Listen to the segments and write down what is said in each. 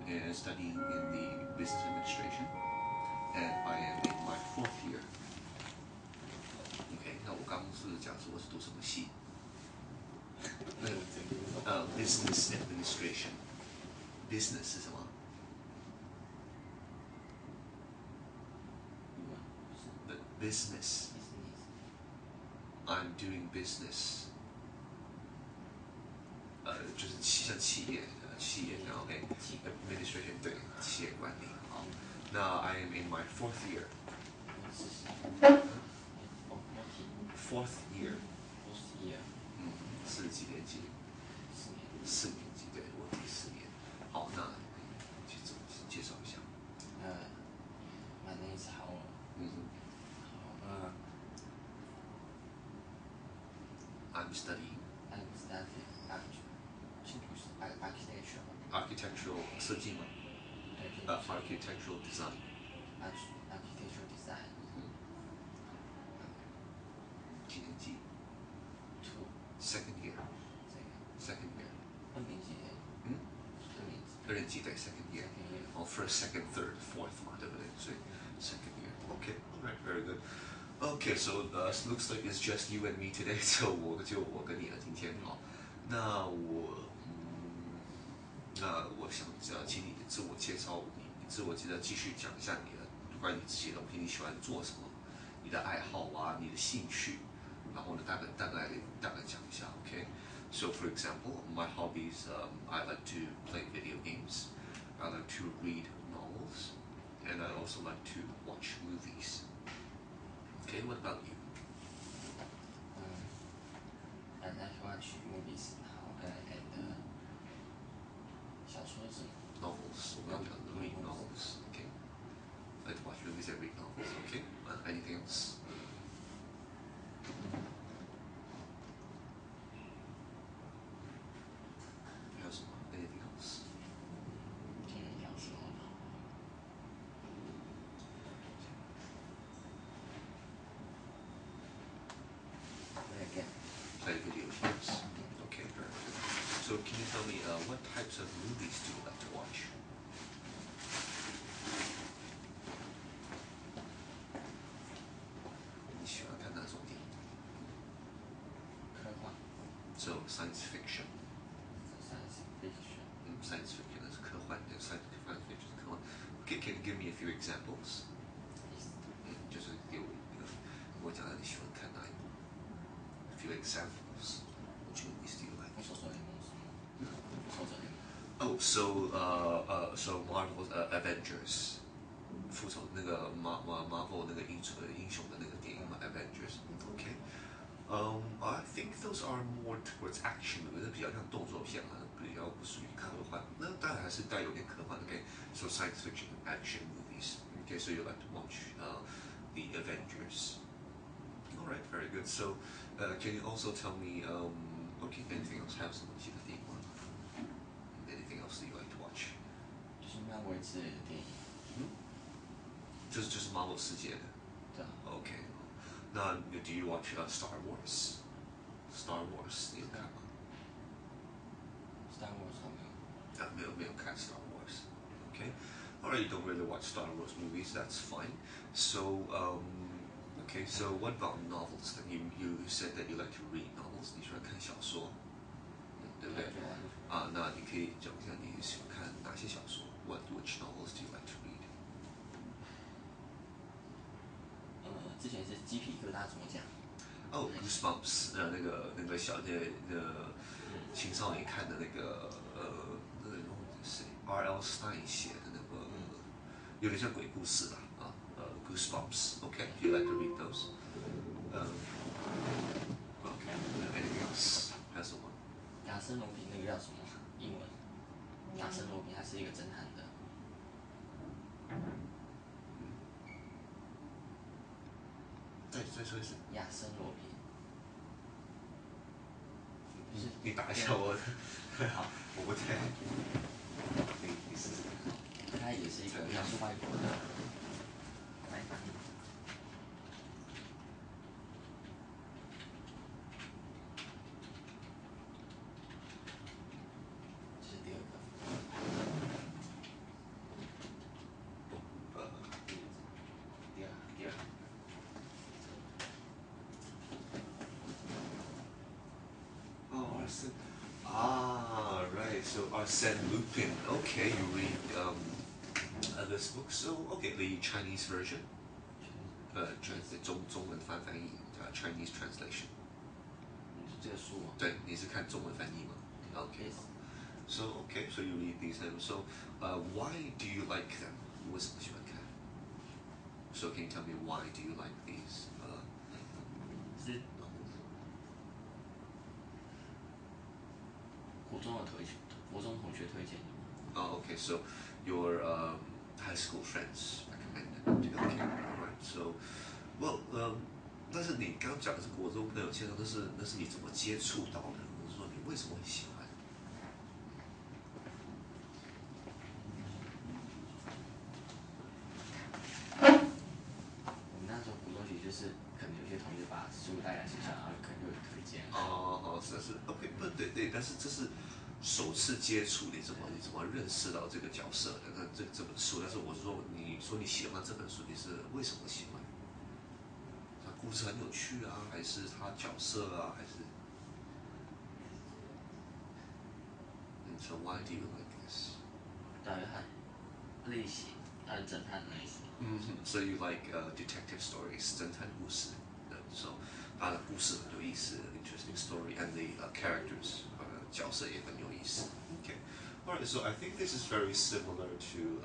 am studying in the business administration, and I am in my 4th year. OK， 那我刚刚是讲说我是读什么系？Business administration。Business 是什么？Business. I'm doing business. 就是像企业然后 administration 对企业管理。好，那 I am in my 4th year. 4th year. 是几年级？4年级，对，我第4年。好，那去自我介绍一下。My name is Howard. I'm studying architectural 设计吗？Architectural design. Architectural design. 几年级 Two. Second year. 二年级。2年级对 second year. 哦 first, second, third, fourth 嘛，对不对？所以 second year. Okay, alright, very good. Okay, so looks like it's just you and me today. So 我跟你了今天好。那我想请你自我介绍，你自我介绍继续讲一下你的关于你自己的东西，你喜欢做什么，你的爱好啊，你的兴趣，然后呢大概讲一下 ，OK？ So for example, my hobbies, I like to play video games, I like to read novels, and I also like to watch movies. Okay, what about you? I like to watch movies. And 小说是 Novels. Read novels. Okay. I like to watch movies and read novels. Okay. Anything else? 还有什么 ？Anything else? 听人讲说。Play video games. Okay, very good. So can you tell me what types of movies do you like to watch? 你喜欢看哪种电影？科幻。So science fiction. Science fiction. Science fiction 是科幻的 science fiction 是科幻。Okay, can you give me a few examples? 就是给我讲讲你喜欢看哪一部。A few examples. Which movies do you like? 复仇者联盟是吗？复仇者联盟。Oh, so Marvel's Avengers. 复仇那个 Marvel 那个英雄的那个电影嘛 Avengers. Okay. I think those are more towards action movies. 比较像动作片啊，比较不属于科幻。那当然还是带有点科幻。Okay. So science fiction and action movies. Okay. So you like to watch the Avengers. All right. Very good. So can you also tell me okay anything else? 还有什么其他电影吗？Anything else that you like to watch? 就是漫威之类的电影。就是 Marvel 世界的。对啊。Okay. 那 do you watch Star Wars? Star Wars 你有看吗 Star Wars 我没有。没有看 Star Wars. Okay. Alright, you don't really watch Star Wars movies. That's fine. So okay. So what about novels? Then you said that you like to read novels. 你喜欢看小说，对不对？那你可以讲一下你喜欢看哪些小说 ？Which novels do you like to read? 之前是鸡皮疙瘩怎么讲Goosebumps，那个小青少年看的那个谁 R.L. Stein 写的那个，有点像鬼故事啦Goosebumps。Okay, do you like to read those? Okay, anything else? 还有什么？亚森罗平那个叫什么英文？亚森罗平他是一个侦探的。再说一次。亚森罗平。你打一下我。好，我不太。你试试看。他也是一个描述外国的。来翻译。这是第二个。Arsène Lupin. Okay, you read this book. So okay, the Chinese version. translate 中文翻译Chinese translation. 这个书哦。对，你是看中文翻译吗 ？Okay. So okay, so you read these. So why do you like them? 为什么喜欢看 ？So can you tell me why do you like these? 是国中同学推荐的。Oh, okay. So your high school friends recommended. Okay, alright. So, well, 但是你刚刚讲的是国中朋友介绍，那是你怎么接触到的？或者说你为什么会喜欢？我们那时候国中其实就是可能有些同学把书带来学校，然后可能就有推荐。是 OK， 不对，但是这是首次接触，你怎么认识到这个角色的？那这本书，但是我是说，你说你喜欢这本书，你是为什么喜欢？它故事很有趣啊，还是它角色啊，还是？So why do you like this? 大约它类型，它的侦探类型。So you like detective stories, 侦探故事。So 它的故事很有意思 ，interesting story, and the characters 角色也很有意思。Okay, alright. So I think this is very similar to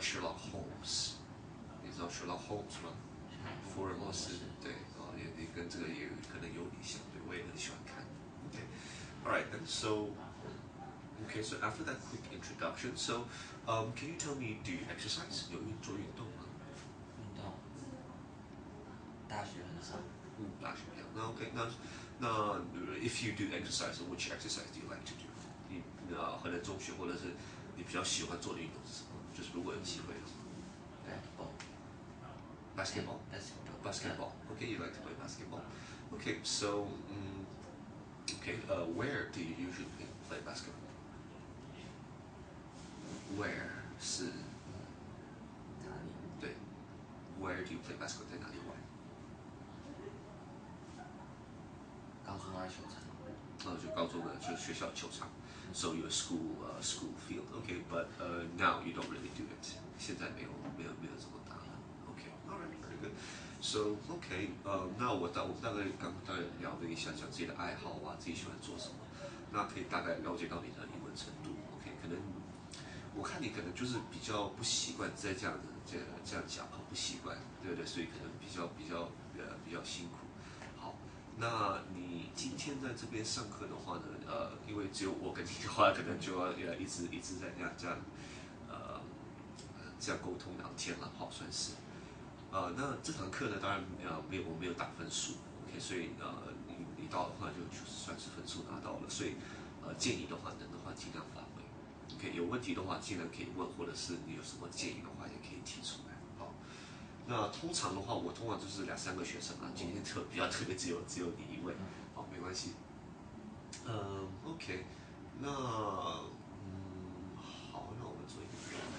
Sherlock Holmes. 你知道 Sherlock Holmes 吗？福尔摩斯，对，也跟这个也可能有点像，对，我也很喜欢看。Okay, alright. And so. Okay, so after that quick introduction, so can you tell me, do you exercise? 有做运动吗？运动，大学很少。大学没有。那 OK，那 if you do exercise, which exercise do you like to do? 你可能中学或者是你比较喜欢做的运动是什么？就是如果有机会的话。Basketball. Basketball. Okay, you like to play basketball. Okay, so where do you usually play basketball? Where 是哪里？对 ，Where do you play basketball 在哪里玩？高中在球场。就高中的就是学校球场。So your school field, okay, but now you don't really do it. 现在没有这么打了。Okay, alright, very good. So okay, 那我们大概刚聊了一下，讲自己的爱好啊，自己喜欢做什么，那可以大概了解到你的英文程度。OK， 可能我看你可能就是比较不习惯在这样讲，不习惯，对不对？所以可能比较辛苦。好，那你今天在这边上课的话呢，因为只有我跟你的话，可能就要一直在这样沟通聊天了，好，算是。那这堂课呢，当然我没有打分数 ，OK， 所以你到的话就算是分数拿到了，所以建议的话能的话尽量发挥 ，OK， 有问题的话尽量可以问，或者是你有什么建议的话也可以提出来。好，那通常的话，我通常就是2-3个学生啊，今天比较特别，只有你一位，好，没关系。OK， 那好，那我们做一个表格。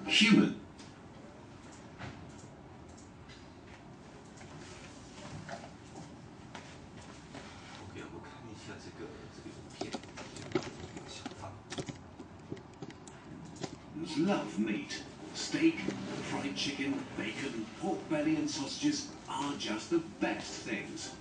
Human. OK， 我们看一下这个影片，这个想法。Love meat. Steak, fried chicken, bacon, pork belly and sausages are just the best things.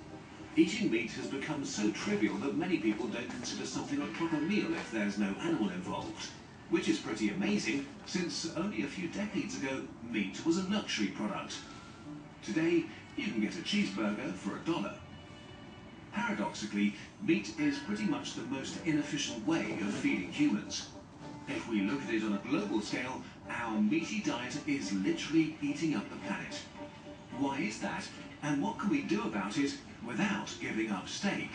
Eating meat has become so trivial that many people don't consider something a proper meal if there's no animal involved. Which is pretty amazing, since only a few decades ago, meat was a luxury product. Today, you can get a cheeseburger for $1. Paradoxically, meat is pretty much the most inefficient way of feeding humans. If we look at it on a global scale, our meaty diet is literally eating up the planet. Why is that, and what can we do about it without giving up steak?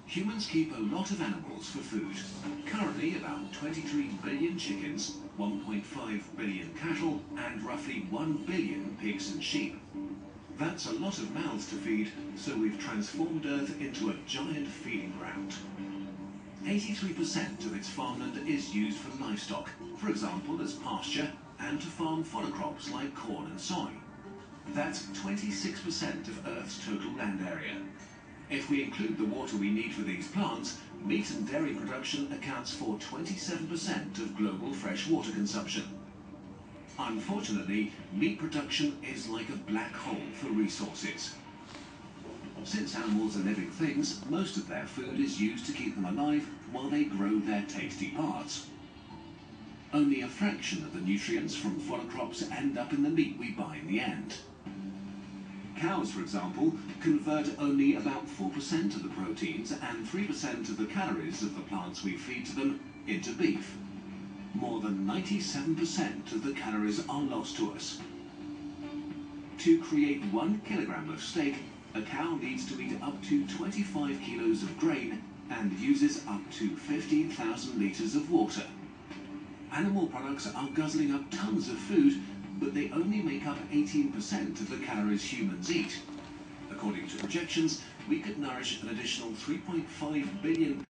Humans keep a lot of animals for food. Currently, about 23 billion chickens, 1.5 billion cattle, and roughly 1 billion pigs and sheep. That's a lot of mouths to feed, so we've transformed Earth into a giant feeding ground. 83% of its farmland is used for livestock, for example as pasture, and to farm fodder crops like corn and soy. That's 26% of Earth's total land area. If we include the water we need for these plants, meat and dairy production accounts for 27% of global freshwater consumption. Unfortunately, meat production is like a black hole for resources. Since animals are living things, most of their food is used to keep them alive while they grow their tasty parts. Only a fraction of the nutrients from fodder crops end up in the meat we buy in the end. Cows, for example, convert only about 4% of the proteins and 3% of the calories of the plants we feed to them into beef. More than 97% of the calories are lost to us. To create 1 kilogram of steak, a cow needs to eat up to 25 kilos of grain and uses up to 15,000 litres of water. Animal products are guzzling up tons of food, but they only make up 18% of the calories humans eat. According to projections, we could nourish an additional 3.5 billion